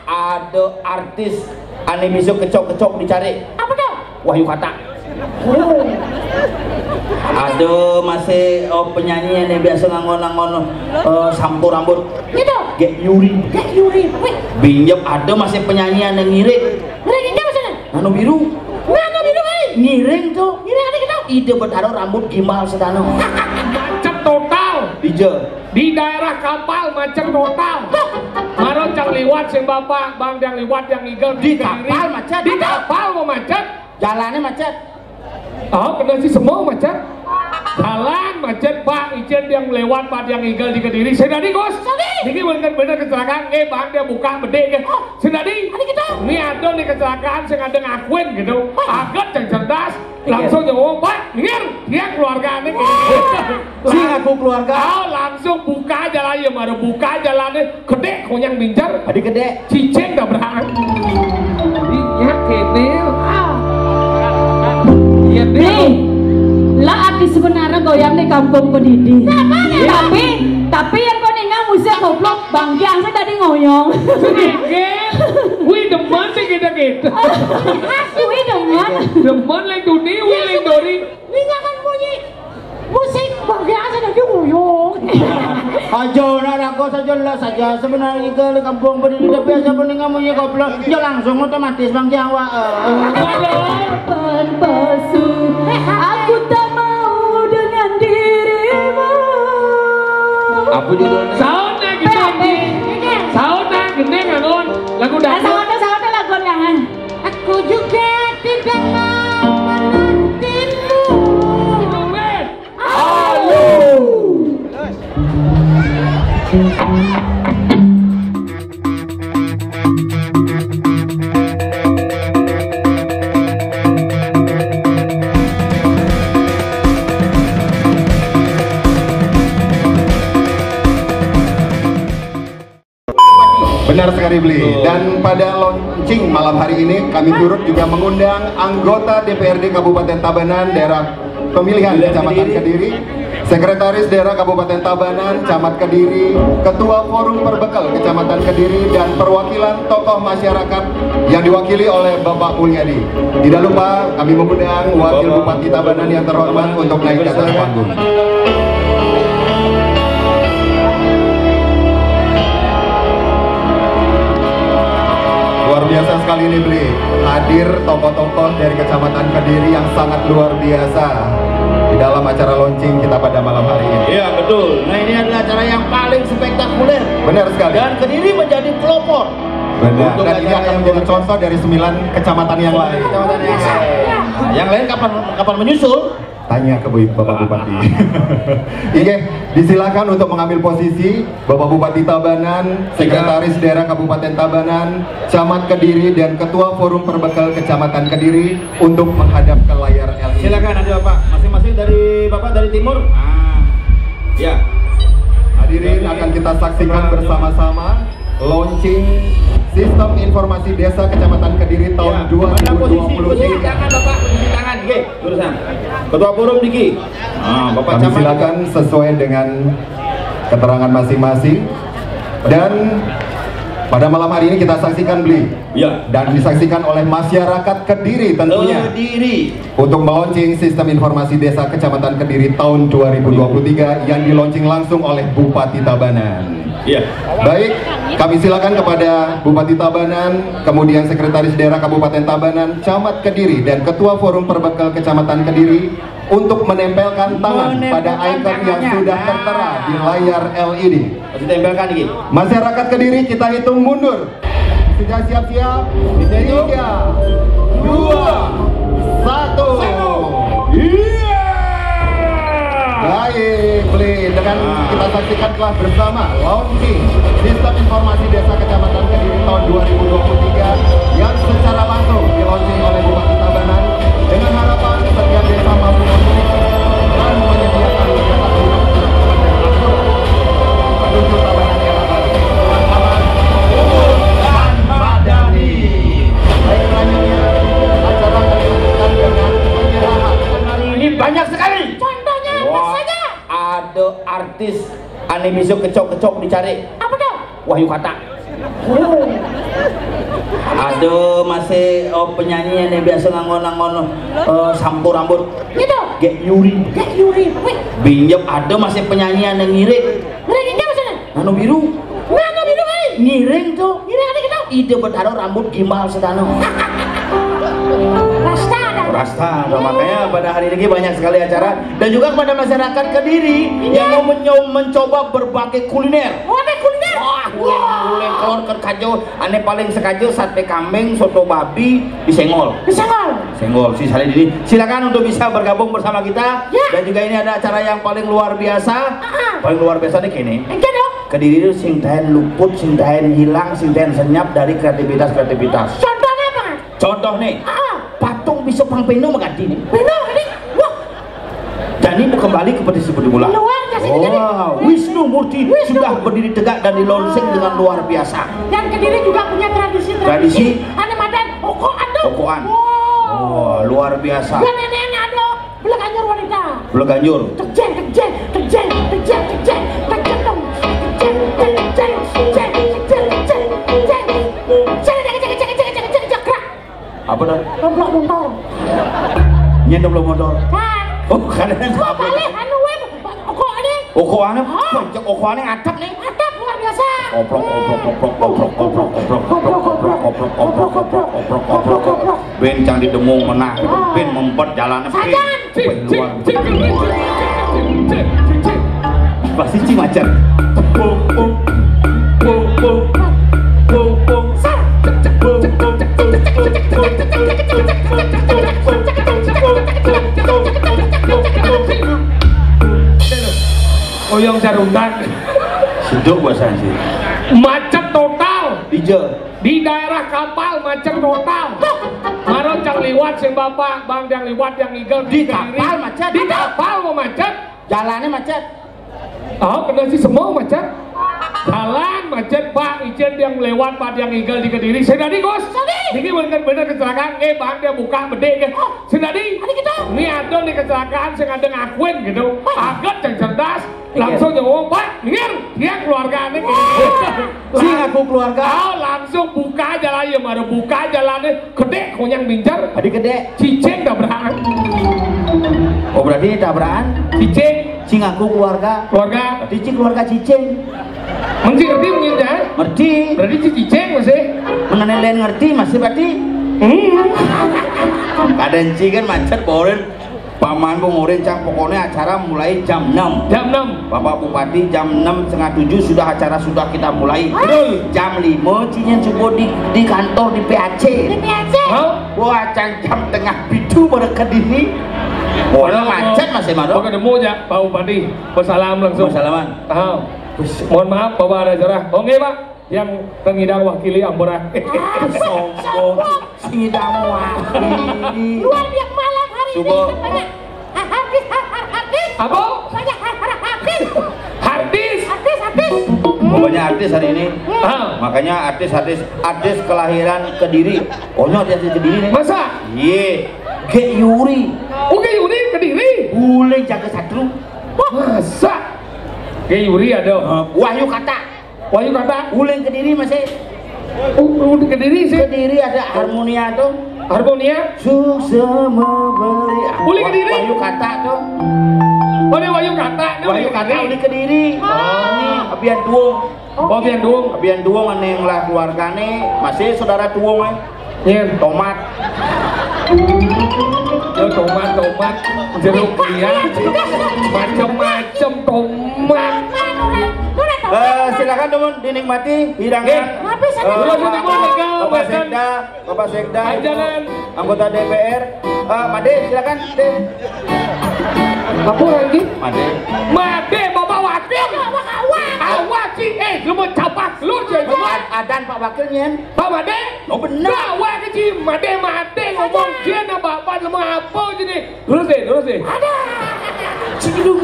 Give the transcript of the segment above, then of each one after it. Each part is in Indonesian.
ada artis ane bisa kecok-kecok dicari. Apa tuh? Wahyu Kata. Ada masih penyanyi yang biasa ngangon-ngangon sampur rambut. Gitu. Gek Yuri. Binjep ada masih penyanyi yang ngiring. Ngiring ini maksudnya? Nano biru. Nano biru kali. Ngiring tuh. Ngiring ada gitu. Ide bertaruh rambut gimbal sedano. Macet total. Di daerah kapal macet total. Maro cang liwat si bapak, bang yang liwat yang igel di kapal macet. Di kapal mau macet. Jalannya macet. Oh, kena si semua macet. Jalan macet pak, izin yang lewat pak yang igel di Kediri. Sedadi Gus. Ini bener-bener kecelakaan. Bang dia buka bede kan. Sedadi. Ini ada nih kecelakaan, saya ada ngakuin gitu. Agak yang cerdas. Langsung jawab pak, minggir. Dia keluarga nih. Si ngaku keluarga. Oh, langsung buka jalan ya, baru buka jalannya. Gede konyang binjar. Adi gede. Cicing gak berangkat. Iya kene. Iya nih. Lah arti sebenarnya goyang di kampung pendidih. Tapi yang kau dengar musik goblok Bang Giang saya tadi ngoyong. Sedikit. Wih demen sih kita. Wih demen. Demen lagi duni, wih lagi dori. Ini kan bunyi musik Bang Giang saya tadi ngoyong. Aja aku saja lah saja sebenarnya itu di kampung pendidih biasa pendengar musik goblok. Ya langsung otomatis Bang Giang wa. Aku tak mau dengan dirimu. Apa judulnya? Sautnya gede. Sautnya gede ngangon. Lagu dangdut. Sautnya lagu yang aku juga tidak mau menantimu. Halo. Benar sekali Bli. Dan pada launching malam hari ini kami turut juga mengundang anggota DPRD Kabupaten Tabanan daerah pemilihan Kecamatan Kediri, Sekretaris Daerah Kabupaten Tabanan, Camat Kediri, Ketua Forum Perbekal Kecamatan Kediri, dan perwakilan tokoh masyarakat yang diwakili oleh Bapak Mulyadi. Tidak lupa kami mengundang Wakil Bupati Tabanan yang terhormat untuk naik ke atas panggung. Luar biasa sekali ini Bli, hadir tokoh-tokoh dari Kecamatan Kediri yang sangat luar biasa di dalam acara launching kita pada malam hari ini. Iya betul. Nah ini adalah acara yang paling spektakuler. Benar sekali. Dan Kediri menjadi pelopor. Benar. Dan ini akan menjadi contoh dari 9 kecamatan yang lain. Yang lain kapan menyusul? Tanya ke Bapak Bupati. Iya, disilakan untuk mengambil posisi Bapak Bupati Tabanan, Sekretaris Daerah Kabupaten Tabanan, Camat Kediri, dan Ketua Forum Perbekal Kecamatan Kediri untuk menghadap ke layar LED. Silakan ada Bapak, masing-masing dari Bapak dari timur. Ya. Hadirin akan kita saksikan bersama-sama launching Sistem Informasi Desa Kecamatan Kediri tahun 2023. Posisi tangan Bapak, posisi tangan, G, tulisan. Ketua Forum Diki. Bapak Camat. Silakan sesuai dengan keterangan masing-masing. Dan pada malam hari ini kita saksikan Bli. Ya. Dan disaksikan oleh masyarakat Kediri tentunya. Kediri. Untuk melaunching Sistem Informasi Desa Kecamatan Kediri tahun 2023 yang dilaunching langsung oleh Bupati Tabanan. Iya. Baik, kami silakan kepada Bupati Tabanan, kemudian Sekretaris Daerah Kabupaten Tabanan, Camat Kediri, dan Ketua Forum Perbekal Kecamatan Kediri untuk menempelkan tangan pada ikon yang sudah tertera di layar LED. Masih tempelkan ini. Masyarakat Kediri, kita hitung mundur. Sudah siap-siap? 3, 2, 1. Iya. Baik, Bli. Dengan kita saksikan telah bersama launching Sistem Informasi Desa Kecamatan Kediri tahun 2023 yang secara langsung di-launching oleh Bupati Tabanan dengan harapan setiap desa mampu memiliki dan menyediakan data guna menuju Tabanan yang baru. Aman, umum, dan madani. Baik, selanjutnya acara akan dilanjutkan dengan penyerahan. Hari ini banyak sekali. Contohnya apa saja? Ada artis ane bisa kecok-kecok dicari. Apa tuh? Wahyu Kata. Aduh, masih penyanyi yang biasa ngangon-ngangon sampo rambut. Gitu. Gek Yuri. Wih. Binjep ada masih penyanyi yang ngiring. Ngiring ini maksudnya? Nano biru. Nano biru kali. Ngiring tuh. Ngiring ada gitu. Ide bertaruh rambut gimbal sedano. Rasta ada. Rasta. Nah, makanya pada hari ini banyak sekali acara dan juga kepada masyarakat Kediri yang mau mencoba berbagai kuliner. Oh, ada kuliner. Wah, uleng telur kerkajo, aneh paling sekajo sate kambing, soto babi, disengol. Senggol si Salih ini. Silakan untuk bisa bergabung bersama kita. Ya. Dan juga ini ada acara yang paling luar biasa. Paling luar biasa nih kini. Enggak dong. Kediri itu sing tahen luput, sing tahen hilang, sing tahen senyap dari kreativitas. Contohnya apa? Contoh nih, patung bisa pangpeno mengganti nih. Benar ini. Wah. Dan ini kembali seperti semula. Luar biasa jadi. Wisnu Murti sudah berdiri tegak dan dilonsing dengan luar biasa. Dan Kediri juga punya tradisi. Ada madan Okoan. Oh, luar biasa. Dan nenek ada Belaganjur wanita. Belaganjur. Kejeng dong. Apa dah? Goblok motor. Nyendok belum motor. Kan. Oh, kadang Dua kali anu web. Okoane, pancak okoane atap nih. Atap luar biasa. Oprok. Bencang di demung menang. Ben mempet jalan Sajan. Pasti cimacan. Oyong Caruntan. Seduk bahasa sih. Macet total. Di daerah kapal macet total. Maro cang liwat sing bapak, bang yang liwat yang igel Di kapal macet? Di kapal mau macet. jalannya macet. Oh, kena si semua macet. Jalan macet Pak, izin yang lewat Pak yang igel di Kediri. Sedadi Gus. Ini bener-bener kecelakaan. Bang dia buka bede ke. Sedadi. Ini ada nih kecelakaan sing ada ngakuin gitu. Aget yang cerdas. Langsung ngomong Pak, dia keluarga nih. Si ngaku keluarga. Oh, langsung buka jalan ya, baru buka jalannya. Gede konyang minjar. Tadi gede. Cicing tabrakan. Oh berarti tabrakan. Cicing. Si ngaku keluarga. Keluarga. Cicing keluarga cicing. Mesti ngerti mengincar? Ngerti. Berarti cicing masih. Menanelen ngerti masih berarti. Kadang kan macet boren. Paman Bungurin cang pokoknya acara mulai jam 6. Jam 6. Bapak Bupati jam 6 setengah 7 sudah acara sudah kita mulai. Betul. Jam 5 cinya coba di kantor di PAC. Wah cang jam tengah pitu pada Kediri. Wah macet masih marah. Oke nemu ya Pak Bupati. Wassalam langsung. Wassalaman. Mohon maaf Bapak ada acara. Oke Pak. Yang pengidang wakili Ampura. Sombong sidang wakili. Luar biasa malam hari ini. Coba. Artis. Apa? Banyak artis. Hardis. Pokoknya artis hari ini. Makanya artis kelahiran Kediri. Oh no artis Kediri nih. Masa? Iya. Gek Yuri. Oke Yuri Kediri. Boleh jaga satru. Masa? Oke Yuri ada. Wahyu Kata. Uleng Kediri masih. Di Kediri sih. Kediri ada Harmonia tuh. Harmonia. Sukses memberi. Uleng Kediri. Wahyu Kata tuh. Oh ini Wahyu Kata. Wahyu Kata Uleng Kediri. Ini Abian Duong. Oh Abian Duong aneh lah keluargane masih saudara Duong eh. Iya. Tomat. Yo tomat, jeruk liat, macam-macam tomat. Silakan teman dinikmati hidangan. Bapak Sekda, anggota DPR. Made silakan. Apa lagi? Made Bapak Wakil. Awak sih, lu mau capak lu jadi. Adan Pak Wakilnya. Pak Made? Oh benar. Awak sih, Made ngomong dia na bapak lu mau apa jadi? Terus deh. Ada. Cium.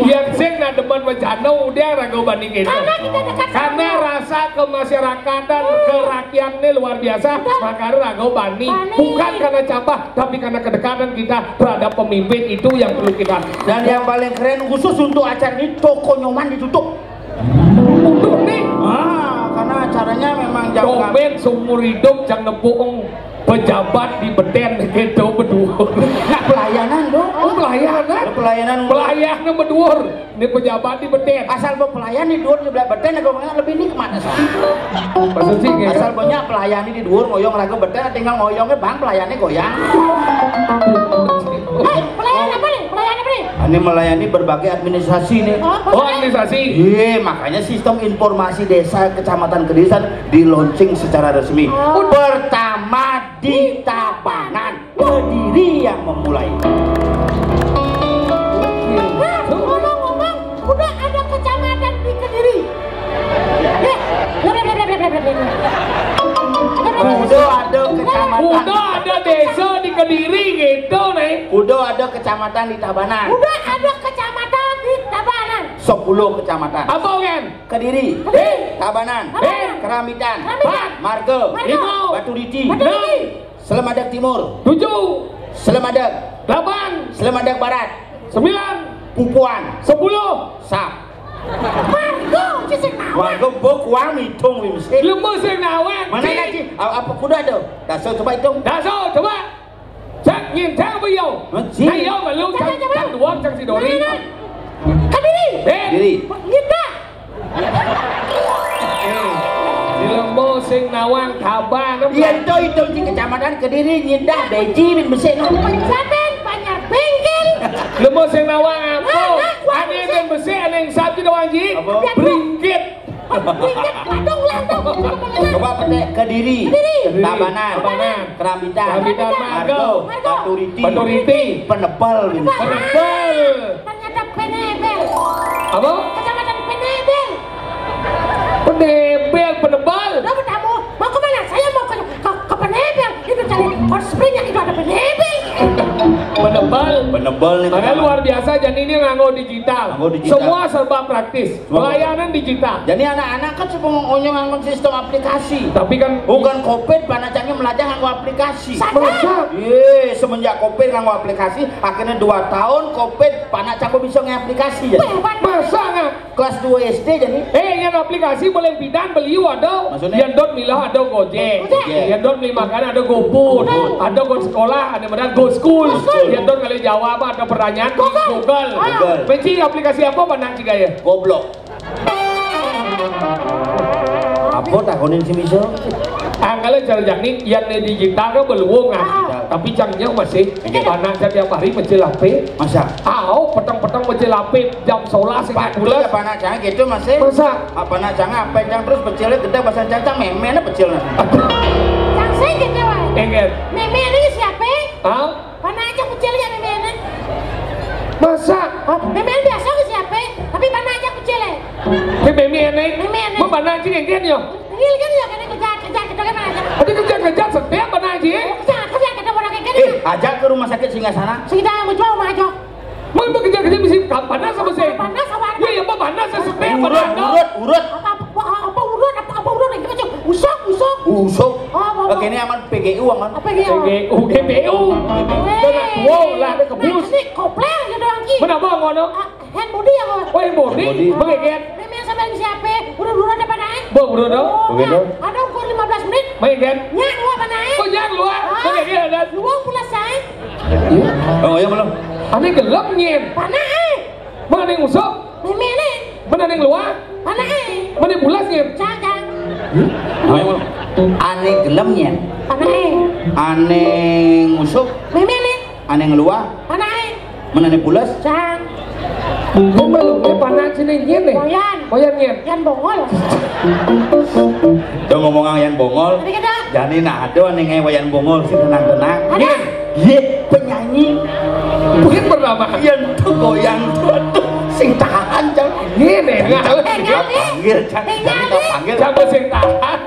Yang sing na depan wacana udah ragu bandingin. Karena kita dekat. Karena rasa kemasyarakatan kerakyatnya luar biasa, maka ragu banding. Bukan karena capah, tapi karena kedekatan kita terhadap pemimpin itu yang perlu kita. Dan yang paling keren khusus untuk acara ini toko nyoman ditutup. Untuk nih. Karena caranya memang jangan Domen seumur hidup jangan nepung pejabat di beden gitu berdua. nah pelayanan dong. Oh pelayanan berdua. Ini pejabat di beden. Asal pelayan di dhuwur di belah beden aku lebih nikmat asal. Maksud sih gitu. Asal banyak pelayani di dhuwur ngoyong lagu beden tinggal ngoyongnya bang pelayannya goyang. Pelayan apa nih? Ini melayani berbagai administrasi nih. Oh administrasi. Iya, makanya sistem informasi desa kecamatan Kediri di launching secara resmi. Pertama di Tabanan, Kediri yang memulai. Ngomong-ngomong, udah ada kecamatan di Kediri. Udah ada desa di Kediri gitu nih. Udah ada kecamatan di Tabanan. Udah ada kecamatan di Tabanan. 10 kecamatan. Apa kan? Kediri, Tabanan, Keramitan, Margo, Batu Riti, Selemadak Timur, 7, Selemadak, 8, Selemadak Barat, 9, Pupuan, 10. Sap. Margo, Warga bokuang hitung wimse. Lembu sing nawang. Mana lagi? Apa kuda tuh? Dasar coba hitung. Dasar coba. Cak nhìn theo bây giờ. Này yo mà lưu trong duong trong si dori. Kediri. Kediri. Kita. Di lembu sing nawang Tabanan. Iya itu hitung di kecamatan Kediri nyedah beji min mesik no. Penjaten banyak bengkel. Lembu sing nawang apa? Ane yang besi, ane yang sapi doang ji. Beringgit. Bengkel ladung. Coba petik Kediri, Tabanan, Keramitan, Margo, Batu Riti, Penebel ini. Ternyata Penebel. Apa? Kecamatan Penebel. Penebel. Kamu tamu mau kemana? Saya mau ke Penebel. Itu cari hot spring yang itu ada Penebel. Penebel nih. Karena luar biasa, jadi ini nganggo digital. Semua serba praktis. Pelayanan digital. Jadi anak-anak kan cuma ngomong sistem aplikasi. Tapi kan bukan COVID, panacangnya belajar nganggo aplikasi. Masa? Iya, semenjak COVID nganggo aplikasi, akhirnya 2 tahun COVID panacangku bisa ngaplikasi ya. Masa nggak? Kelas 2 SD jadi. Yang aplikasi boleh bidan beli ada. Maksudnya? Yang dot milah ada Gojek. Yang dot beli makanan ada GoFood. Ada Go sekolah, ada mana Go School. Yang dot kali jawab ada pertanyaan di Google. Benci aplikasi apa pandang ciga ya? Goblok. Apa takonin si Miso? Kalau cara jangning yang digital kan belum tapi jangnya masih panas setiap hari mencil HP. Masa? Petang-petang mencil HP jam 11 Pak bulan apa nak jangan gitu masih? Masa? Apa nak jangan apa yang terus pecilnya gede bahasa cancang memena pecilnya. Yang saya gitu wah. Enggak. Meme ini siapa? Mana aja kecilnya meme ini? Masa? Meme ini biasa ke siapa? Tapi mana aja kecilnya? Meme ini? Mau mana aja yang ya? Ini kan ya kan kejar kita mana aja. Ada kejar setiap mana aja? Kejar kita orang kayak gini. Ajak ke rumah sakit Singasana. Kita mau jual mah aja. Mau kejar bisa panas sama saya? Panas sama. Iya, apa panas setiap urut. Apa urut lagi macam usok. Begini aman PGU aman. GPU. Wow, lah ada kebus. Ini kopler ya doang ki. Kenapa ngono? Hand body ya kok. Oh, body. Bagian. Meme sama siapa? Udah ada panai. Udah. Ada ukur 15 menit. Bagian. Nyak luar panai. Oh, jangan luar. Bagian ada. Luang pula saya. Oh ya belum. Ane gelap nyen. Panai. Mana yang usok? Meme ini. Mana yang luar? Panai. Mana yang bulas nyen? Jangan. Ane gelemnya. Panai. Ane ngusuk. Meme ini. Ane ngeluar. Panai. Mana ane pulas? Jangan. Kok belumnya panas sini nyen nih? Koyan nyen. Yan bongol. Udah ngomong yang bongol. Tadi kita. Jadi ada nih wayan bongol sih tenang-tenang. Ada. Ye penyanyi. Mungkin bernama. Yang tuh goyang tuh sing tahan jang. Nyen nih. Panggil panggil. Coba sing tahan.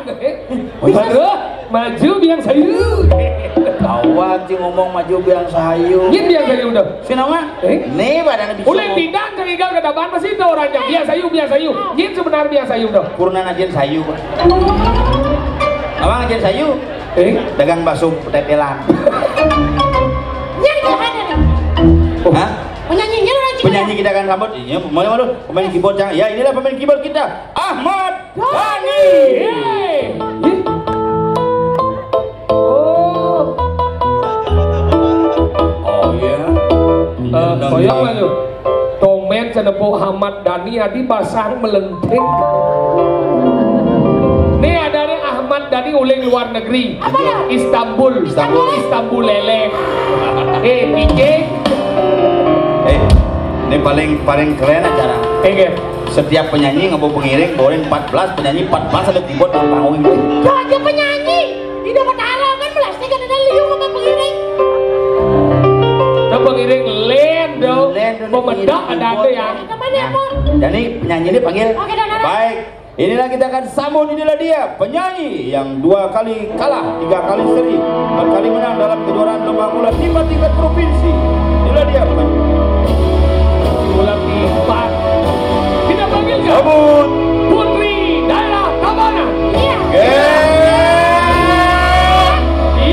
Aduh, maju biang sayu. Awak sih ngomong maju biang sayu. Nyen biang sayu udah. Sinama? Nih badan bisa. Ulin bidang tinggal ke depan pasti itu orangnya biang sayu. Nyen sebenarnya biang sayu udah. Kurna ajen sayu. Abang ajen sayu. Dagang bakso tetelan. Nyen gimana nih? Hah? Penyanyinya lagi. Penyanyi kita kan rambut, iya, malu pemain keyboard jangan. Ya inilah pemain keyboard kita, Ahmad Dani. Oh ya. Koyong lah lu. Tomen senepo Ahmad Dhani adi basang melenting. Nih ada nih Ahmad Dhani uling luar negeri. Apa ya? Istanbul. Istanbul lele. DJ. Ini paling keren acara. Setiap penyanyi nggak mau pengiring, bawain 14 penyanyi 14 ada keyboard dan panggung itu. Aja penyanyi. Di dapat arah kan plastik kan ada liu sama pengiring. Nah pengiring lendo. Pemedak ada ya. Namanya apa? Jadi penyanyi ini panggil. Oke, dan ada. Baik. Inilah kita akan sambut, inilah dia penyanyi yang 2 kali kalah, 3 kali seri, 4 kali menang dalam kejuaraan lomba bola timah tingkat provinsi. Inilah dia bola timah. Kita panggilkan sambut Putri daerah Tabanan. Iya.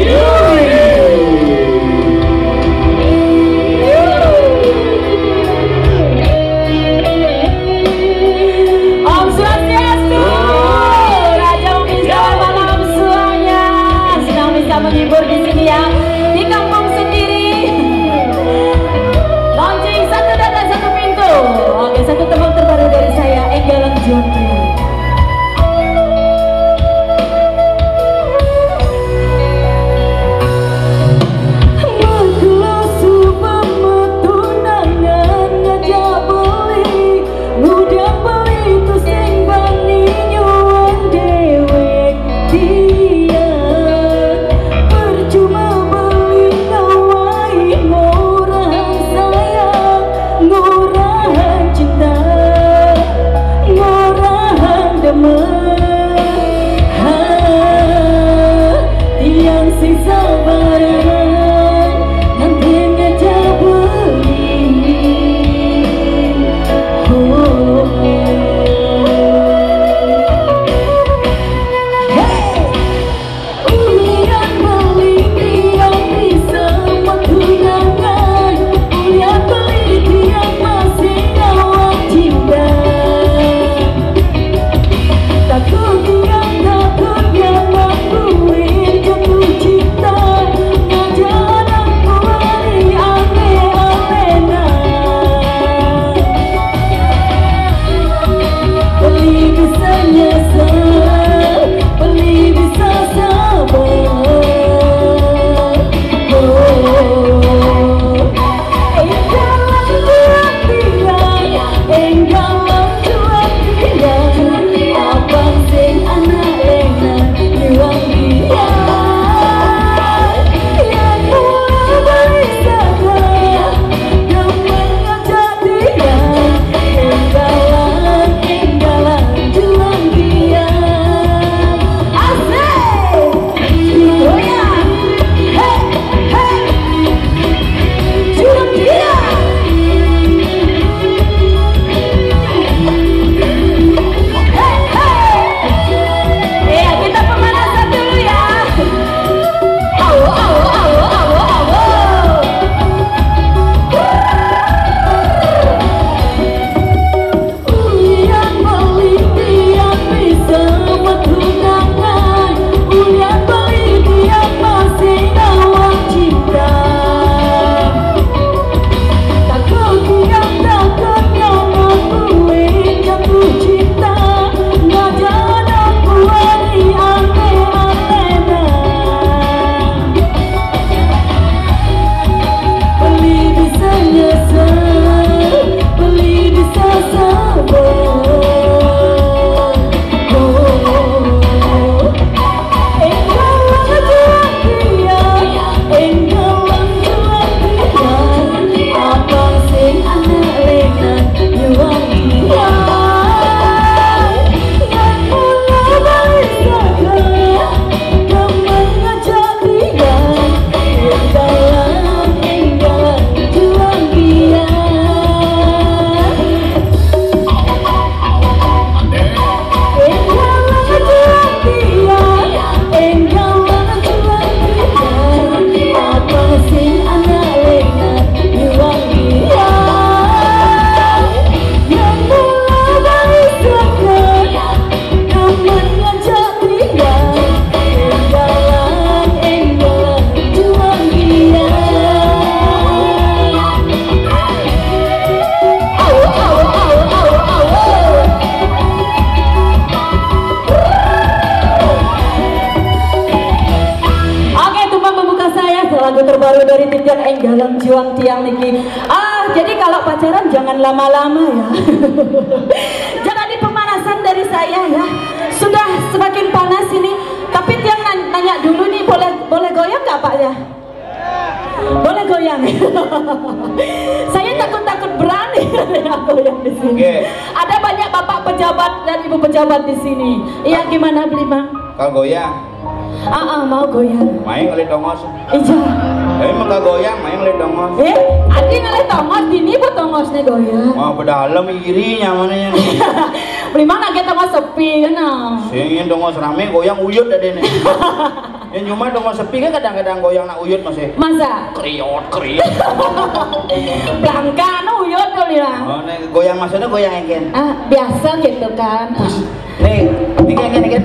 Yuri. Om Swastiastu, Raja Umisya malam semuanya. Senang bisa menghibur di sini ya, di kampung sendiri. Launching satu data satu pintu. Oke, satu tembang terbaru dari saya, Enggalan Jonre. dari tindak enggalang juang tiang niki. Jadi kalau pacaran jangan lama-lama ya. Jangan di pemanasan dari saya ya. Sudah semakin panas ini. Tapi tiang nanya dulu nih, boleh goyang nggak Pak ya? Boleh goyang. Saya takut berani goyang di sini. Ada banyak bapak pejabat dan ibu pejabat di sini. Iya, gimana beli Bang? Kalau goyang mau goyang. main ngeli dongos. Iya. Emang gak goyang, main ngeli dongos. Adi ngeli tongos, dini bu tongos nih goyang. Wah, pedalem iri nyamannya. Beli mana kita tongos sepi kan? Singin dongos rame goyang uyut ada nih. Yang cuma dongos sepi kan kadang-kadang goyang nak uyut masih. Masa? Kriot. Bangka uyut kali ya. Oh, nih goyang maksudnya goyang engken. Biasa gitu kan. Nih engken.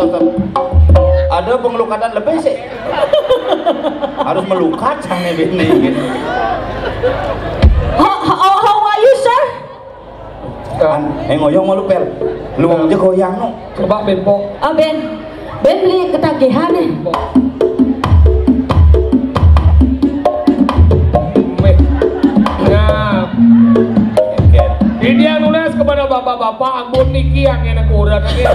Stop. Ada pengelukatan lebih sih. Harus melukat sana begini. How are you sir? Ngoyong malu pel. Lu aja goyang no. Coba Ben po. Ben beli ketagihan nih. Ini yang nulis kepada bapak-bapak, ampun niki yang enak kurang ini.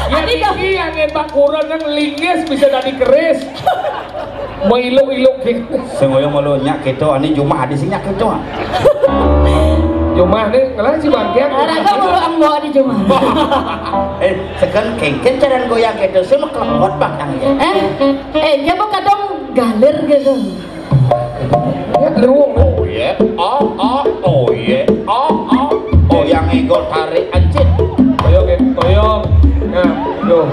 Ya niki yang enak kurang yang lingis bisa dari keris. Mau iluk gitu. Sengoyong malu nyak gitu, ani cuma ada sih nyak gitu. Cuma nih, kalau si bangkian. Ada kamu bawa di cuma. Sekarang kengken cara goyang gitu, semua kelembot bang. Dia bukan dong galer gitu. Ya beruang. Oh yeah. Yang ego tarik anjir. Toyong. Nah, yo.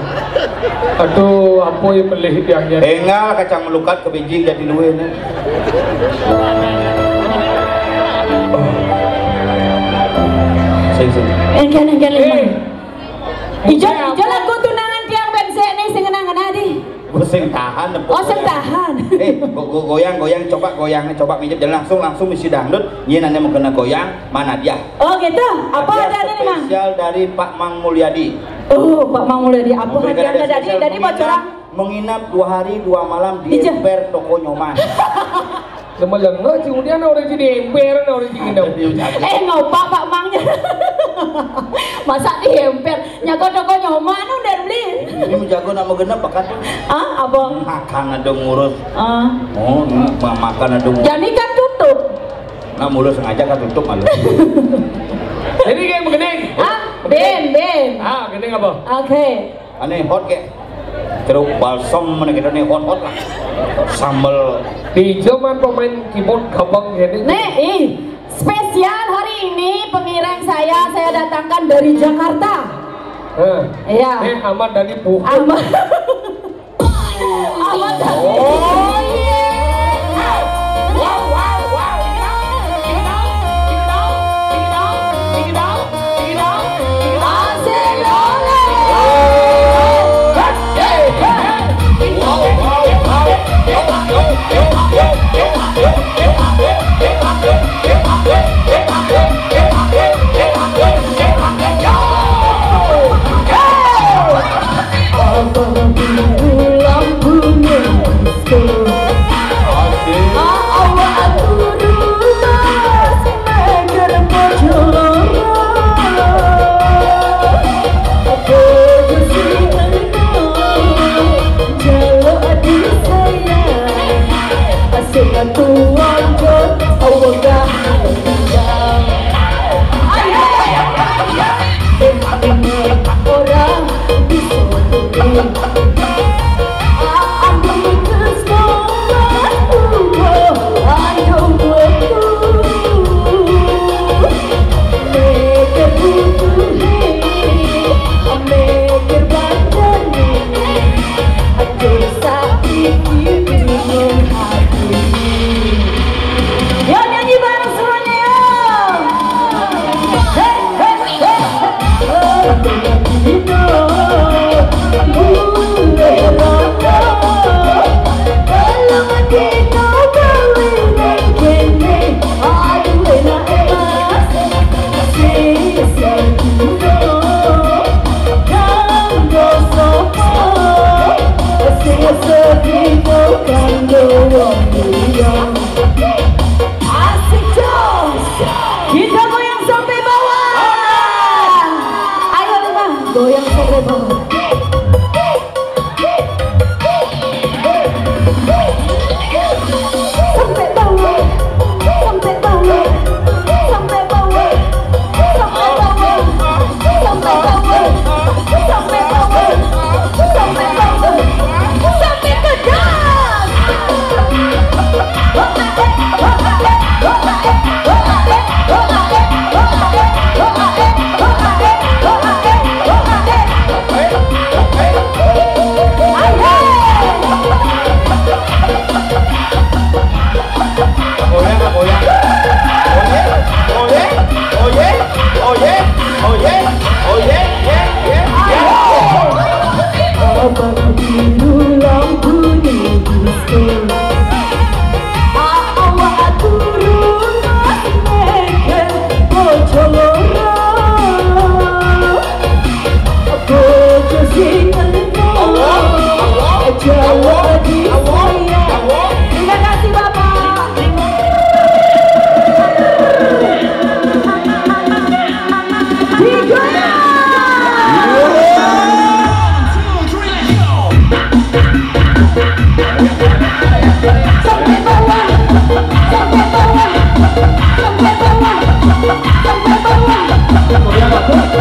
Aduh, apa yang melihit yang jadi? Engal kacang melukat ke biji jadi luwe nih. Sing. Enggan lima. Ijo lagu tunangan tiang bensek nih sing ngenangan adi. Sing tahan. Sing tahan. Goyang, coba minjem jalan langsung misi dangdut. Nyi nanya mau kena goyang, mana dia? Oh gitu. Apa ada nih Mang? Spesial dari Pak Mang Mulyadi. Pak Mang Mulyadi. Apa hadiahnya dari bocoran? Menginap 2 hari 2 malam di emper toko nyoman. Sama lengan sih udah orang jadi emper orang jadi ngopak Pak Mangnya. Masa di emper nyago toko nyoman udah beli. Ini menjago nama genap pakat. Abang makan ada ngurus. Makan ada ngurus. Jadi kan tutup. Nah mulus sengaja kan tutup malu. Jadi kayak begini. Ben. Gini apa? Oke. Aneh hot kayak. Terus balsam mana kita nih hot lah. Sambal. Di zaman pemain keyboard gampang gini. Nih, spesial hari ini pengiring saya datangkan dari Jakarta. Iya. Ahmad Dhani Bu. Ahmad Dhani. Oh iya. Lampunya goyang sampai bawah. Sampai bawah, sampai bawah, sampai bawah, sampai bawah, sampai bawah, sampai bawah, sampai bawah, sampai ke dalam. Terima kasih Bapak. Sampai bawah, sampai bawah, sampai bawah, sampai bawah.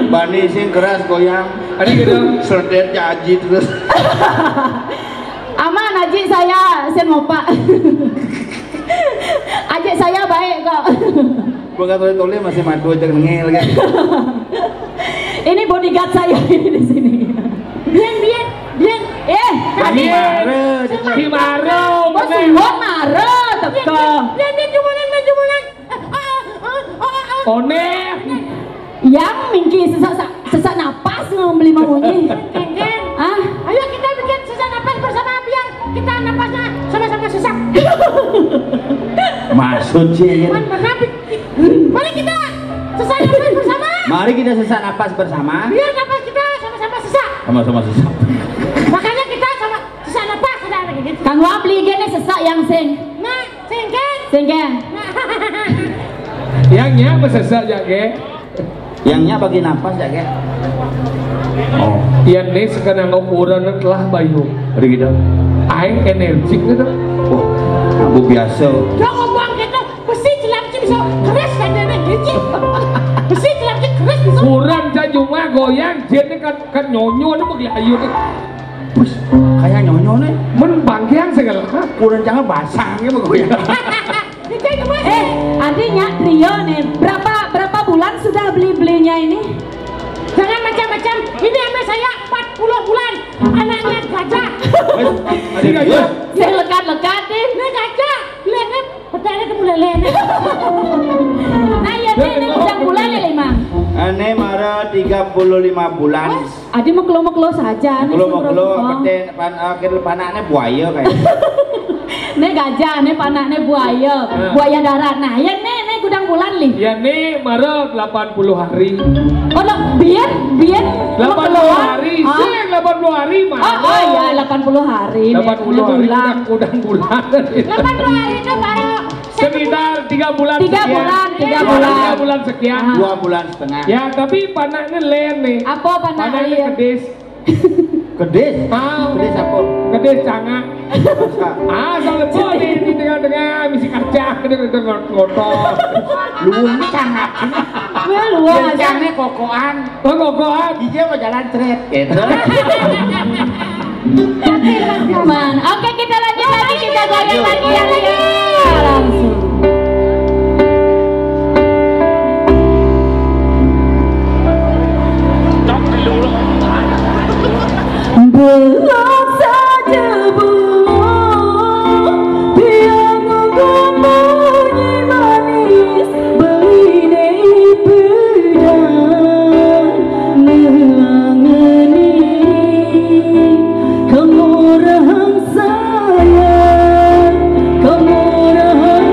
Bani sing keras goyang. Ada gitu. Serdet Haji terus. Aman Haji saya ngopak. Haji saya baik kok. Gua kata tole masih madu aja ngel kan. Ini bodyguard saya ini di sini. Bian. Tadi Maro. Bos Maro teko. Bian jumalan. Oneh. Yang mingki sesak napas membeli maunya. Ah, ayo kita bikin sesak napas bersama biar kita napasnya sama-sama sesak. Maksud sih. Mari kita sesak napas bersama. Mari kita sesak napas bersama. Biar napas kita sama-sama sesak. Sama-sama sesak. Makanya kita sama sesak napas ada gitu. Kang Wabli gini sesak yang sing. Nah, singken. Yangnya sesak ya ke? Yangnya bagi napas ya ke? Oh. Yang ini sekarang ukuran telah bayu. Ada gitu. Aing energik gitu. Oh, aku biasa. Jangan ngomong gitu. Besi celapci bisa keras kan nenek gitu. Besi celapci keras bisa. Kurang cuma goyang, jadi kan nyonyo itu bagi ayu tuh. Bus, kayak nyonyo nih. Membangkiang segala. Kurang jangan basangnya begoyang. Adiknya Trio nih, berapa bulan sudah belinya ini? Jangan macam-macam. Ini anak saya 40 bulan. Anaknya gajah. Adik aja. Saya lekat-lekat nih. Ini gajah. Lihatnya, petanya kamu lele. Nah ya ini udah bulan ya Mang. Ane marah 35 bulan. Adi meklo saja. Meklo, peten akhir panaknya buaya kayak. Nih gajah, nih panaknya buaya darat. Nah ya nih gudang bulan li? Ya nih Maret 80 hari. Oh, no, biar 80 hari, sih 80 hari mah. Oh ya 80 hari. 80 hari udah bulan. 80 hari itu baru Sekitar 3 bulan 3 sekian. bulan, 3 3 bulan. bulan sekian. 2 bulan setengah. Ya tapi panaknya len nih. Apa panah Panaknya ayam? kedes. Kedes. Ah, Kedes apa? kedes cangak. Kalau lepo di tengah-tengah misi kaca kedes ngotot. Luwung cangak. Wah, luar aja. Cangaknya kokoan. Oh kokoan. Hijau mau jalan tret. Gitu. Man. Oke, kita lanjut lagi, kita goyang lagi ya. Langsung. Belum saja belum biar ngomongnya manis beli pedang melangani kamu rahang sayang kamu rahang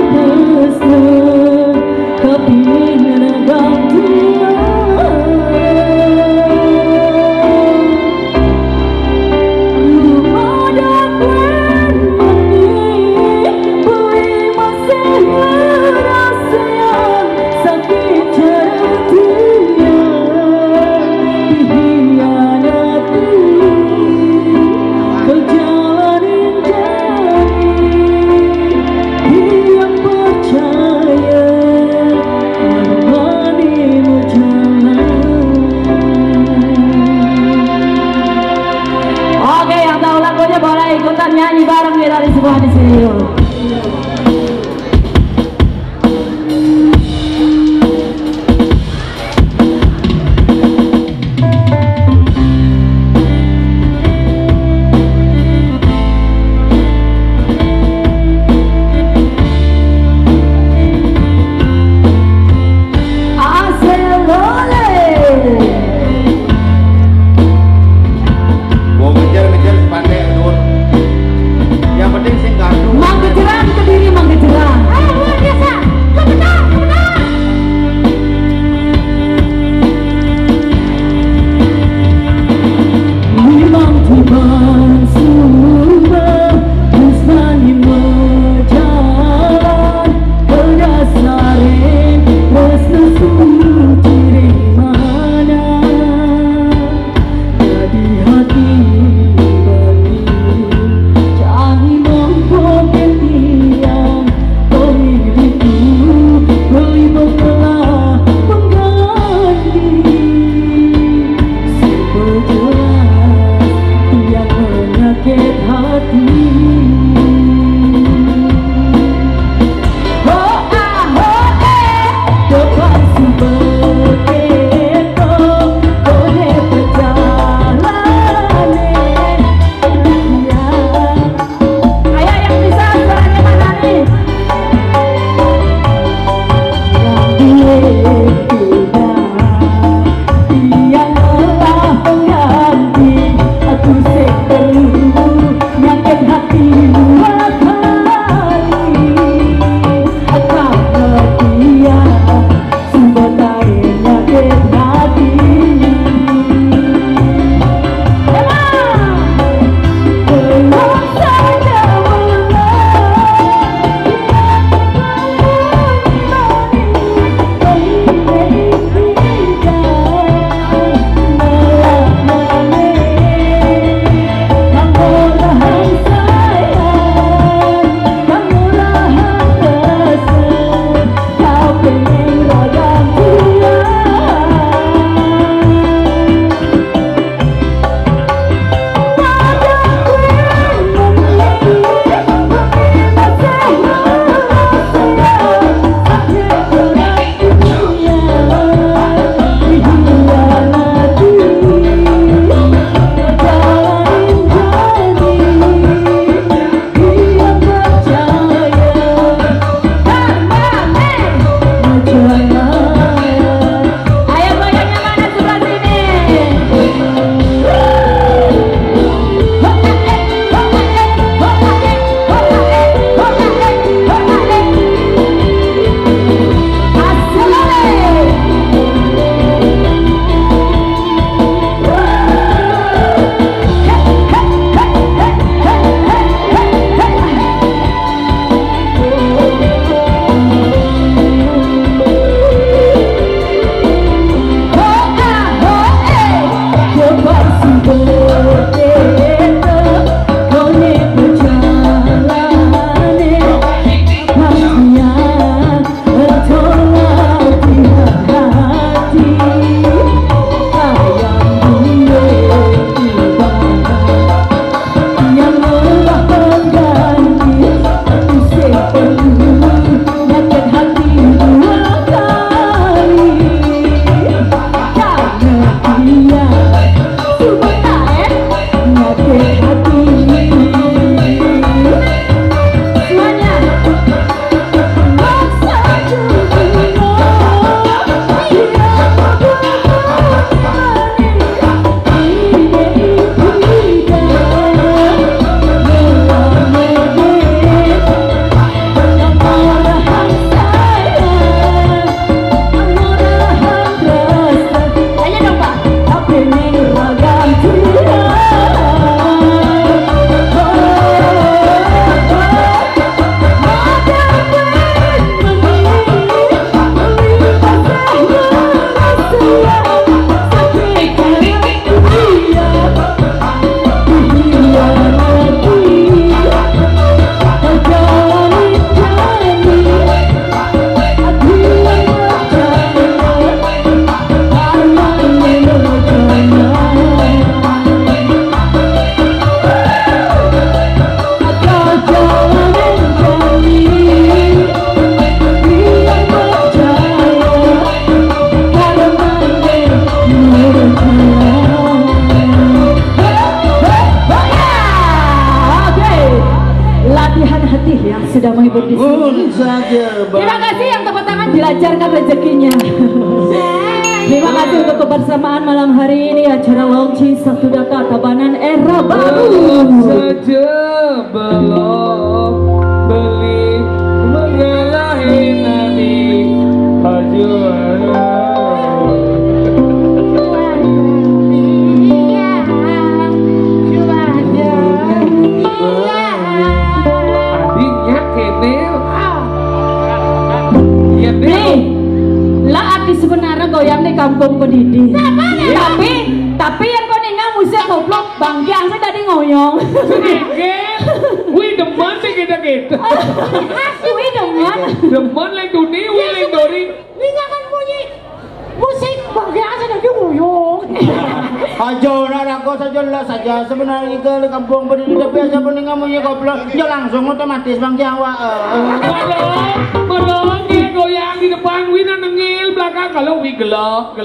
menghibur di sini. Terima kasih yang tepuk tangan dilancarkan rezekinya. Terima kasih untuk kebersamaan malam hari ini acara launching Satu Daka Tabanan Era Baru. Saja belum beli mengalahi nabi ajuan. Adiknya Kenil. Iya deh. Lah arti sebenarnya goyang di kampung pendidih. Tapi yang kau nengah musik goblok Bang Giang saya tadi ngoyong. Sedikit. Wih demen sih kita. Wih demen. Demen lain duni, wih lain dori. Ini kan bunyi musik bagian saya tadi ngoyong. Aja nak aku saja lah saja sebenarnya ke kampung penduduk tapi biasa peninggal punya goblok ya langsung otomatis Bang Jawa. Madong dia goyang di depan, Wina nengil belakang kalau Wi gelok.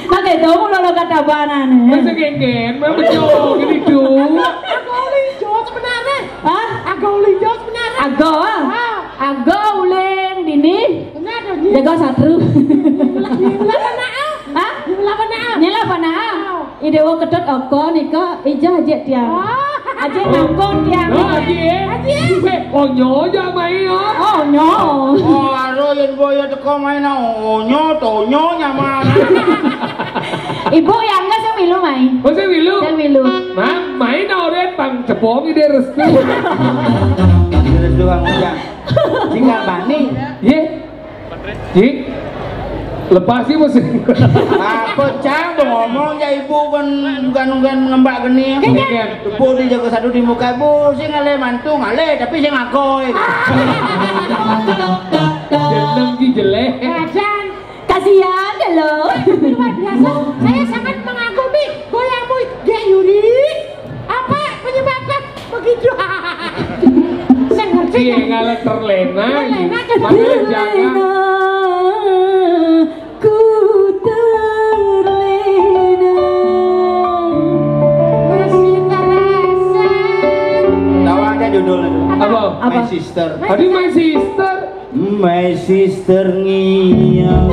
Nah gitu mulu lo kata banan. Masa geng-geng, memang betul gitu. Agak lijo sebenarnya. Hah? Agak lijo sebenarnya. Agak uleng dini. Kenapa nih? Jaga satu. Hah? Nyela panah. Ide wo kedot oko nika ija aja tiang. Aja ngangkon tiang. Onyo aja main Oh nyo. Oh aro yen boyo teko main onyo tonyo nyaman. Ibu yang enggak saya milu main. Oh saya milu. Saya milu. Main orang bang cepong ide restu. Terus doang aja. Tinggal bani. Ye. Cik. Lepas sih mesin. Apa cang ngomong ya ibu bukan ngembak geni. Ibu dijaga satu di muka ibu sih ngale mantu ngale tapi sih ngakoy. Jeneng ki jelek. Kasihan deh lo. Luar biasa. Saya sangat mengagumi goyangmu, Dek Yuri. Apa penyebabnya begitu? Saya ngerti. Iya ngale terlena. Terlena, Makanya jangan. Ku terlena. Masih terasa. Tahu aja judulnya tuh. Apa? My sister. Aduh my sister. My sister ngiang.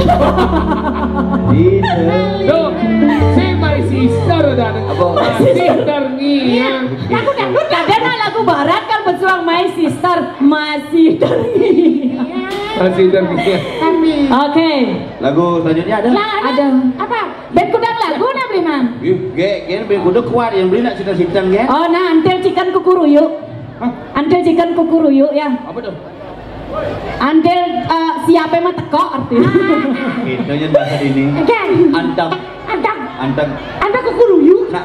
Loh, si my sister dan my sister ngiang. Kadang lagu barat kan bersuang my sister masih terngiang. My sister ngiang. Oke. Lagu selanjutnya ada. Ada. Apa? Ben kudang lagu na beli man. Gen beli kuda kuat yang beli nak cerita-cerita gen. Oh nah antel cikan kukuruyuk. Antel cikan kukuruyuk ya. Apa tuh? Antel siapa mah teko artinya. Itu aja bahasa ini. Kan? Antang. Anda kukuruyu? Nak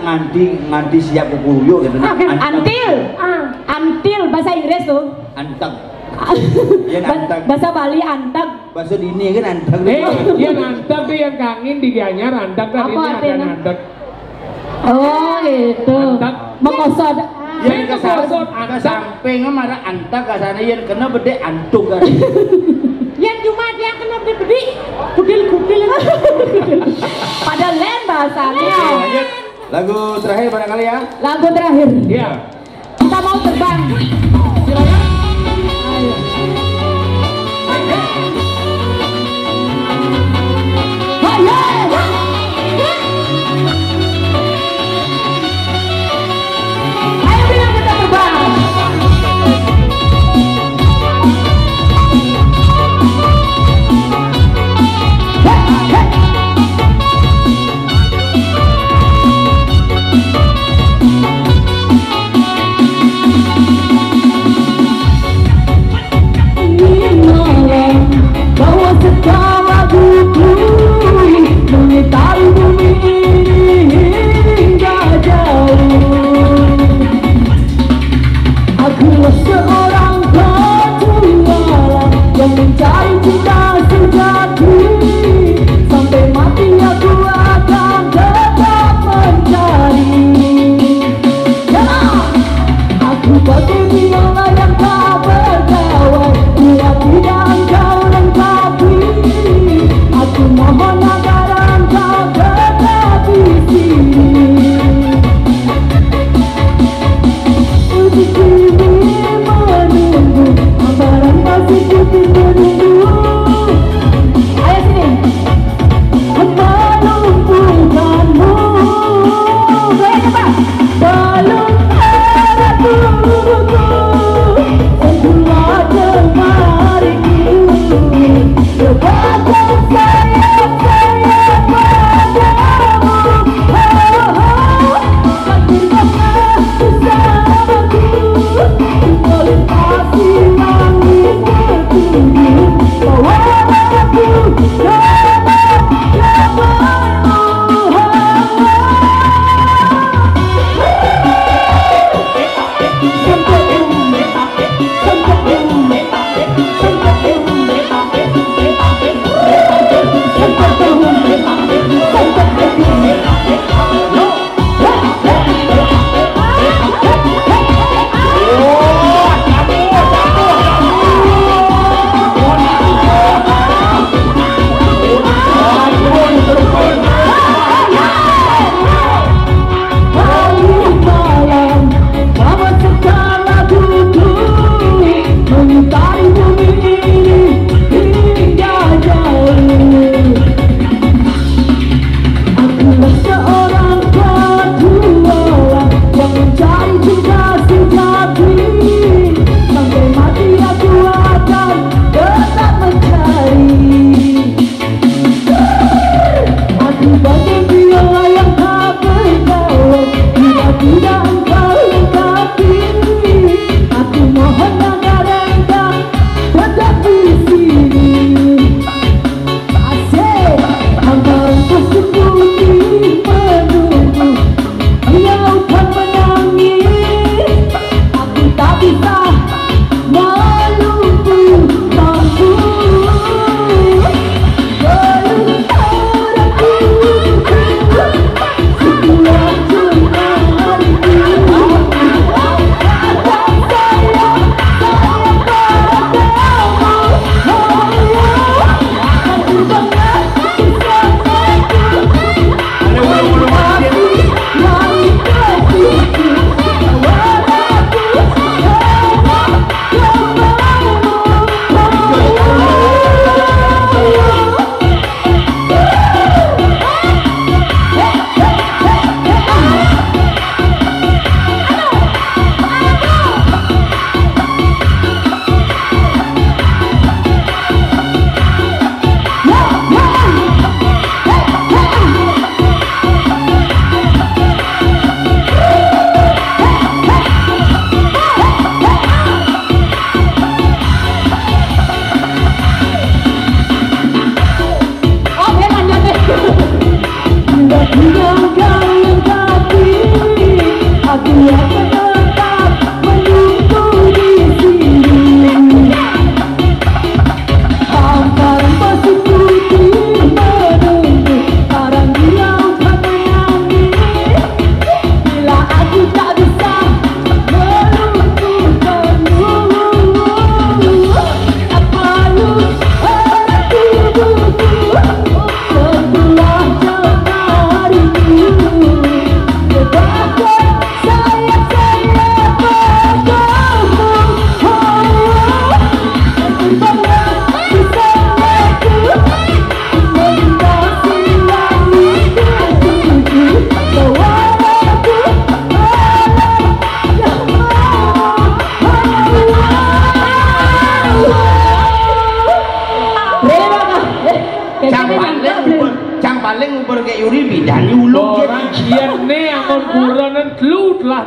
nganti siap kukuruyo gitu. Antil bahasa Inggris tuh. Antang. Yan antang. Bahasa Bali antag. Bahasa dini kan antang. Dia nantak tuh yang kangen di Gianyar nantak tadi Apa ada artinya? nantak. Oh gitu. Antag. Mengosot. Yang Mengosot ke antang. samping marah antang ke sana yang kena bede antuk kan. Yang cuma dia kena bedi, kudil. Pada lain bahasanya. Lanjut. Lagu terakhir barangkali ya. Lagu terakhir. Iya. Kita mau terbang. Ayo. Ayo bilang kita terbang.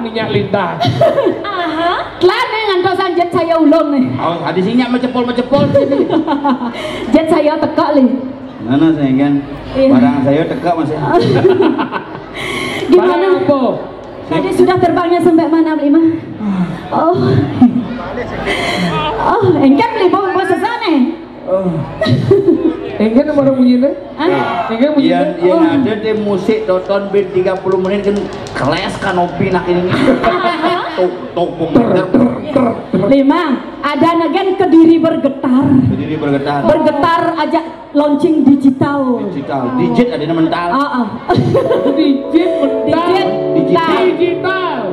Minyak lintah. Lah nih ngantosan jet saya ulung nih. Oh, ada sinyak mecepol sini. Jet saya tekak nih. Mana sayang? Barang saya tekak masih. Gimana? Apa? Tadi sudah terbangnya sampai mana Lima? Oh. Oh, engkau beli bawa sesana. Engkau nomor bunyinya? Engkau bunyinya? Yang ada di musik tonton band 30 menit kan keles kanopi nak ini. Topung. Lima, ada nagen Kediri bergetar. Kediri bergetar. Bergetar ajak launching digital. Digit ada mental.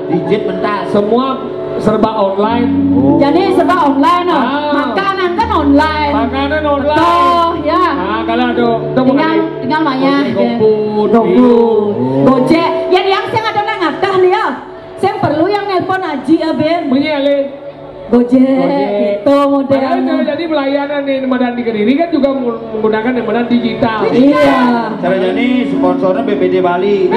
Digit mental. Semua serba online. Jadi serba online. Makanan kan online. Betul, ya. Nah, kalau ada tinggal banyak. GoFood, Gojek. Yang saya ada nang atas nih ya. Saya perlu yang nelpon Aji ya Ben. Menyale. Gojek. Itu modern. Jadi pelayanan di Medan di Kediri kan juga menggunakan Medan digital. Iya. Caranya nih sponsornya BPD Bali.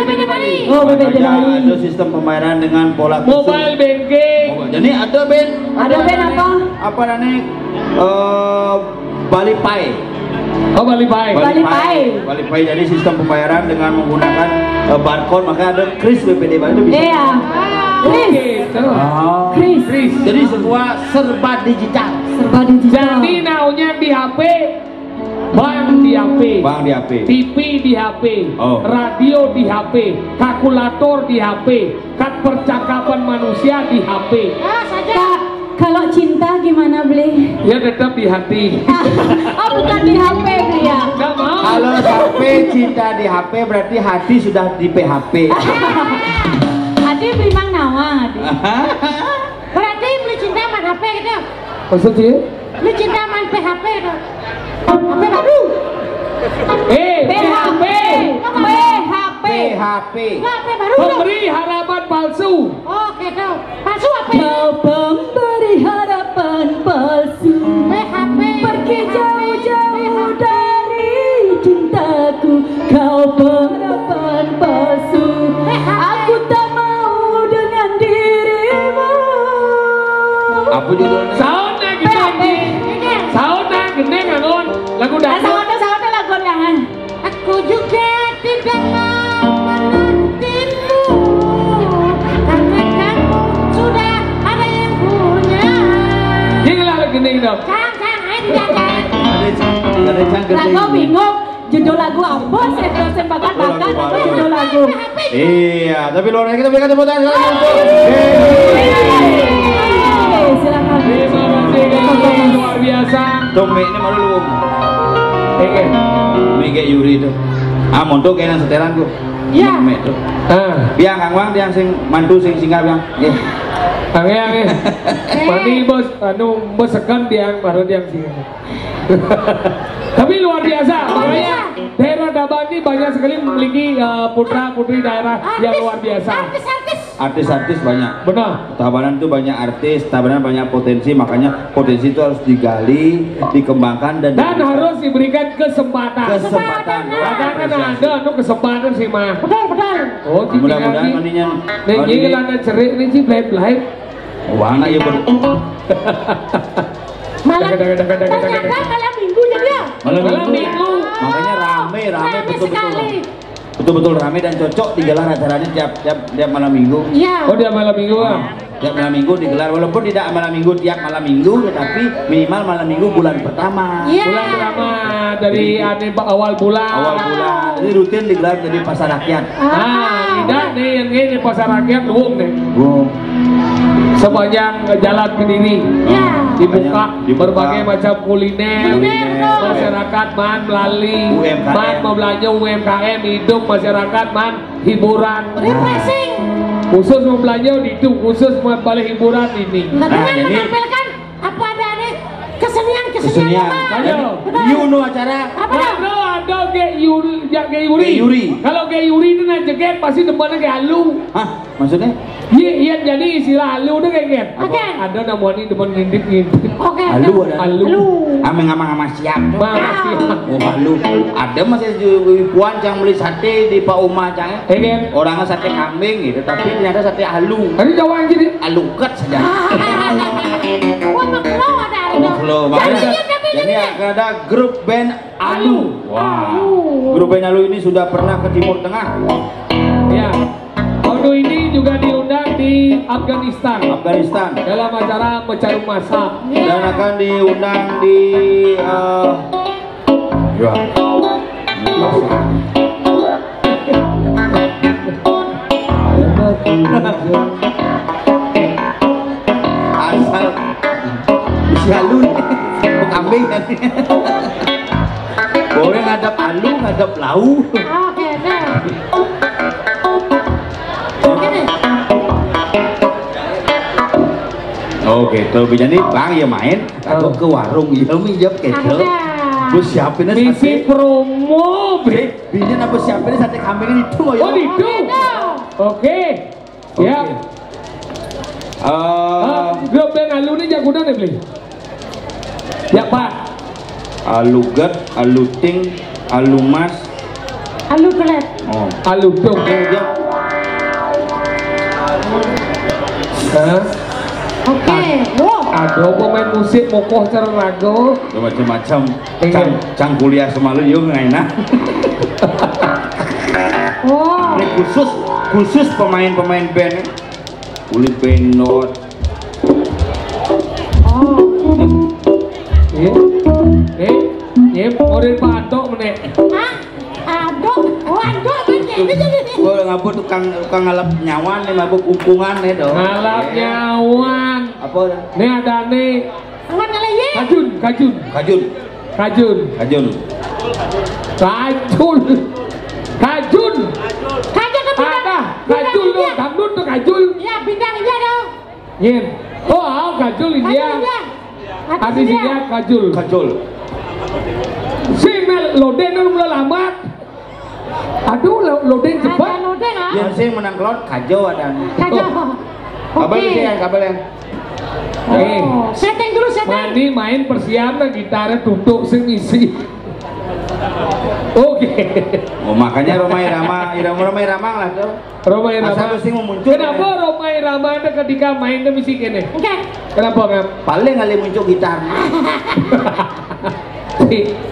Oh, BPD Bali. Ada sistem pembayaran dengan pola khusus. Mobile banking. Jadi ada Ben. Ada Ben apa? Apa namanya? Bali Pay. Oh, Bali Pay. Bali Pay jadi sistem pembayaran dengan menggunakan barcode, maka ada kris BPD Bali itu bisa. Iya. Kris. Jadi semua serba digital. Jadi naunya di HP, bank di HP, TV di HP, radio di HP, kalkulator di HP, kad percakapan manusia di HP. Kalau cinta gimana beli? Ya tetap di hati. Oh, bukan di HP beli ya? Gak mau. Kalau sampai cinta di HP berarti hati sudah di PHP. Hati beli mang nawa. Berarti beli cinta man HP gitu. Maksudnya? Beli cinta man PHP gitu. HP baru. PHP. PHP. HP baru. Pemberi harapan palsu. Oh gitu. Palsu apa? Kau pemberi harapan palsu. PHP. Pergi jauh-jauh dari cintaku. Kau harapan palsu. Aku tak mau dengan dirimu. Apa judulnya? Saudnya gede. Saudnya gede ngangon. Lagu dah. Saudnya lagu yang Aku judul lagu apa? Saya bakat-bakat apa judul lagu? Iya, tapi luar biasa kita berikan tepuk tangan sekali lagi untuk Silakan. Terima kasih luar biasa. Tuh ini malu lu. Oke. Mike Yuri itu. Ah, montok kena setelan ku. Ya. Mek tuh. Biang Kang Wang tiang sing mantu sing singgah biang. Nggih. Ange. Mandi bos, bos sekan diang baru diang sini. Tapi luar biasa, makanya daerah Daban ini banyak sekali memiliki putra putri daerah yang luar biasa. Artis-artis banyak. Benar. Tabanan itu banyak artis, Tabanan banyak potensi, makanya potensi itu harus digali, dikembangkan dan harus diberikan kesempatan. Kadang-kadang ada kesempatan sih mah. Betul. Oh, mudah-mudahan maninya. Nih kelana cerik nih sih belai. Wah, anak ya bener. Malam minggu jadi ya. Malam minggu. Makanya rame betul-betul rame dan cocok digelar acaranya tiap malam minggu. Iya. Oh, dia malam minggu ah. Tiap malam minggu digelar, walaupun tidak malam minggu tiap malam minggu, tetapi minimal malam minggu bulan pertama. Bulan pertama dari awal bulan. Jadi rutin digelar jadi pasar rakyat. Tidak nih yang ini pasar rakyat luung nih. Wow. Sepanjang jalan Kediri dibuka berbagai macam kuliner. Masyarakat man melalui man mau belanja UMKM hidup masyarakat man hiburan. Refreshing. Khusus mau belanja itu khusus mau balik hiburan ini. Nah, jadi menampilkan apa ada nih kesenian. Ayo. Yuno acara. Ada Yuri. Kalau Yuri itu najeget pasti depannya kayak halu. Hah? Maksudnya? Iya jadi istilah halu itu kayak gitu. Oke. Ada namanya depan ngintip. Oke. Halu ada. Halu. Amang siap. Makasih. Oh halu. Ada masih puan yang beli sate di Pak Uma cang. Orangnya sate kambing gitu, tapi ternyata sate halu. Tadi Jawa yang jadi Alukat saja. Wah, maklo ada. Maklo. Jadi ada grup band Alu. Wah. Grup band Alu ini sudah pernah ke Timur Tengah. Ya. Waktu ini juga diundang di Afghanistan dalam acara Mecarum Masa dan akan diundang di asal si halu kambing nanti boleh ngadap halu ngadap lau. Oke, Oke, tuh jadi bang ya main atau ke warung ya minjam gitu. Terus siapin misi promo, bre. Bikin apa siapin sate kambing itu ya? Oh itu. Oke. Siap. Grup band Alu ini jagoan nih, beli. Ya Pak. Alugat, aluting, alumas, alugelet. Oh, aludong. Oke. Ada pemain musik mokoh cerrago. Macam-macam. Cang kuliah semalu yo ngaina. Oh. Ini khusus pemain-pemain band. Kulit benot. Model Pak Adok menek. Hah? Adok? Oh Adok bener. Gua ngabut tukang ngalap nyawan nih mabuk kumpungan nih dong. Ngalap nyawan. Apa? Nih ada nih. Aman ngalaye. Kajun. Kajun. Ada kajul dong, dangdut tuh kajul. Iya bintang iya dong. Yin. Oh, kajul India. Artis India kajul. Sini loden dulu mulai lambat. Aduh, loden cepat. Loden ah. Yang saya menang kelot kajo ada. Kajo. Kabel yang. Setting dulu setting. Mandi main persiapan gitarnya tutup semisi. Oke. Oh makanya Romai Rama lah tuh. Romai Rama. Masa mesti muncul. Kenapa Romai Rama itu ketika main itu mesti kene? Oke. Kenapa ngap? Paling kali muncul gitar.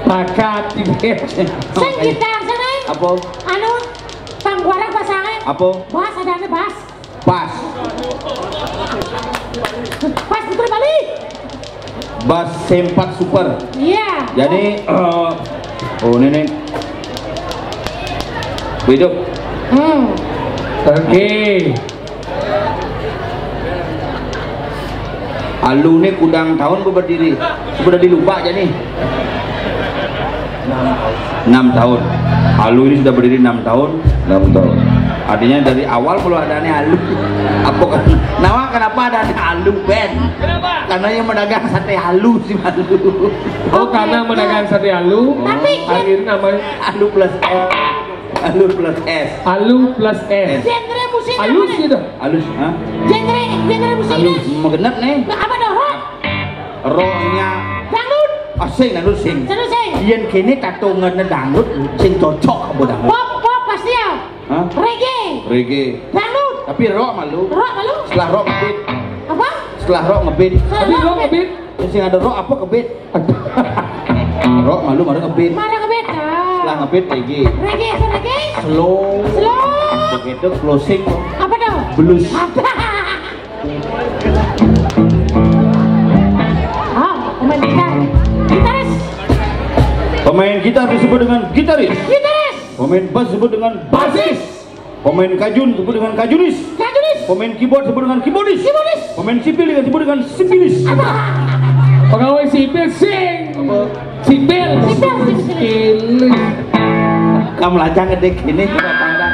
Bakat ini. Sing gitar sana. Apa? Anu pangguarang pasangan. Apa? Bass ada bass. Bass. Bass putar balik. Bass sempat super. Iya. Jadi oh ini Hidup. Oke. Alu nih kudang tahun berdiri. Sudah dilupa aja nih. 6 tahun. Alu ini sudah berdiri 6 tahun. 6 tahun. Artinya dari awal belum ada nih Alu. Apa kan? Nama kenapa ada nih Alu band? Kenapa? Karena yang medagang sate Alu si Alu. Oh, karena medagang sate Alu. Tapi akhirnya namanya Alu plus S. Alu plus S. Alu plus S. genre musik Halus gitu. Halus, hah? genre musiknya Mau genep nih. apa dong? Rock, Rohnya dangdut, sing dangdut sing. terus Yen kene katungan dangdut sing cocok kabo dangdut. pop pasti ya. Hah? Reggae, Reggae. dangdut, Tapi rock malu. rock lalu Setelah rock ngebit. apa? Setelah rock ngebit. Tapi lo ngebit. Sing ada rock apa ngebit? Rock malu baru ngebit. Mana ngebet? Setelah ngebit reggae. Reggae, Slow. slow, Begitu closing apa dong? blues. Oh, pemain gitar, gitaris, Pemain gitar disebut dengan gitaris. gitaris, Pemain bass disebut dengan basis. Pemain kajun disebut dengan kajunis. kajulis, Pemain keyboard disebut dengan keyboardis. keyboardis. Pemain sipil disebut dengan sipilis. Pegawai sipil sing. Sipil. Sipil. Kamu lajang ngedek ini coba tangga.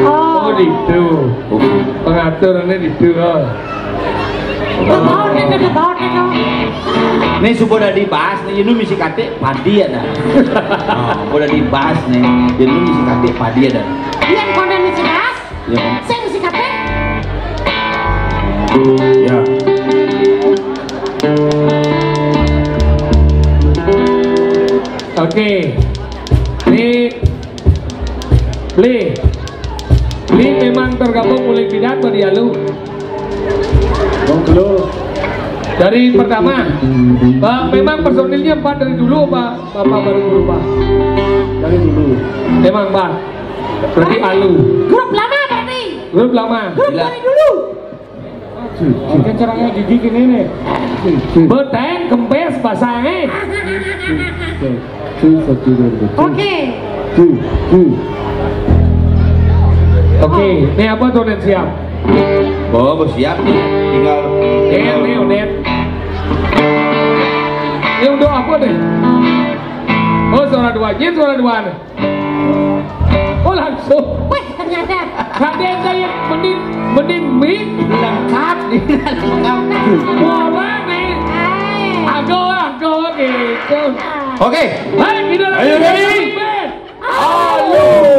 Oh, itu. Pengaturannya itu. Bawah itu, bawah itu. Nih sudah dibahas nih, ini misi kate padi ada. Sudah dibahas nih, ini misi kate padi ada. Yang konten musik keras, Ya, Bang. saya musik kafe. Ya. Oke. Li memang tergabung oleh bidat pada Alu. Dari pertama, Pak, memang personilnya 4 dari dulu, Pak. Bapak baru berubah. Dari dulu. Memang, Pak. Berarti Alu. Grup lama berarti. Grup lama. Grup Gila. dari dulu. Mungkin caranya gigi ini nih. Beteng, kempes, basahnya. Oke. Oke, ini apa tuh Net siap? Oh, siap nih, tinggal. Ini Net. Ini untuk apa deh? Oh, suara dua, Jin suara dua nih. Oh, langsung. Wih, ternyata. Kaden saya mending mic Lengkap nih, lengkap. Wah, nih. Aku gitu. Oke. Hai, kita lagi. Ayo, ready? Alu.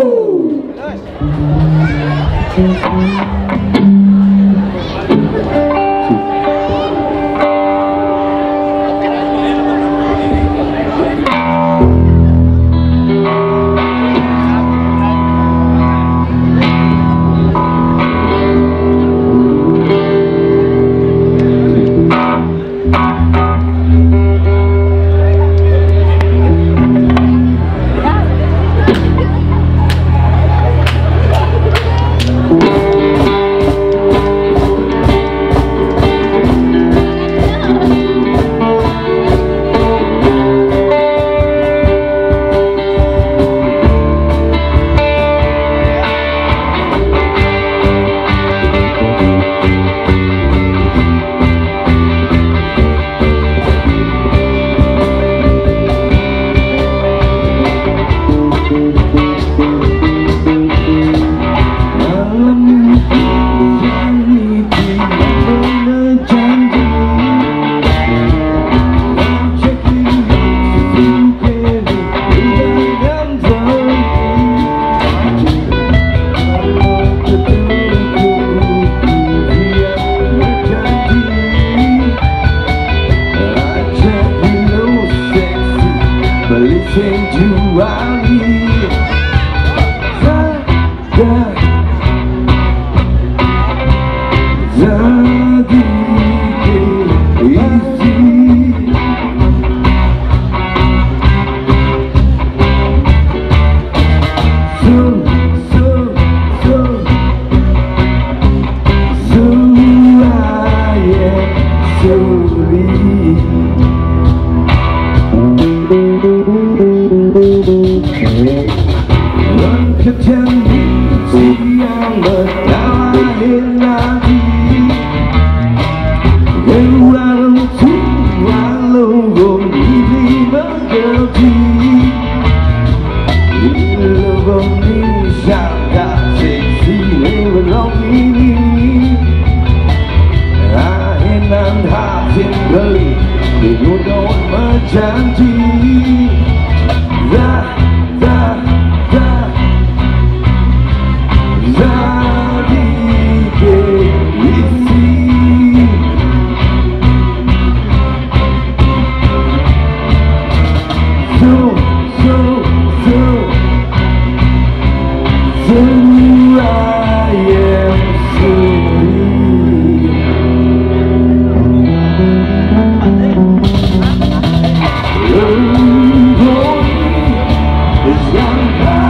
Bye.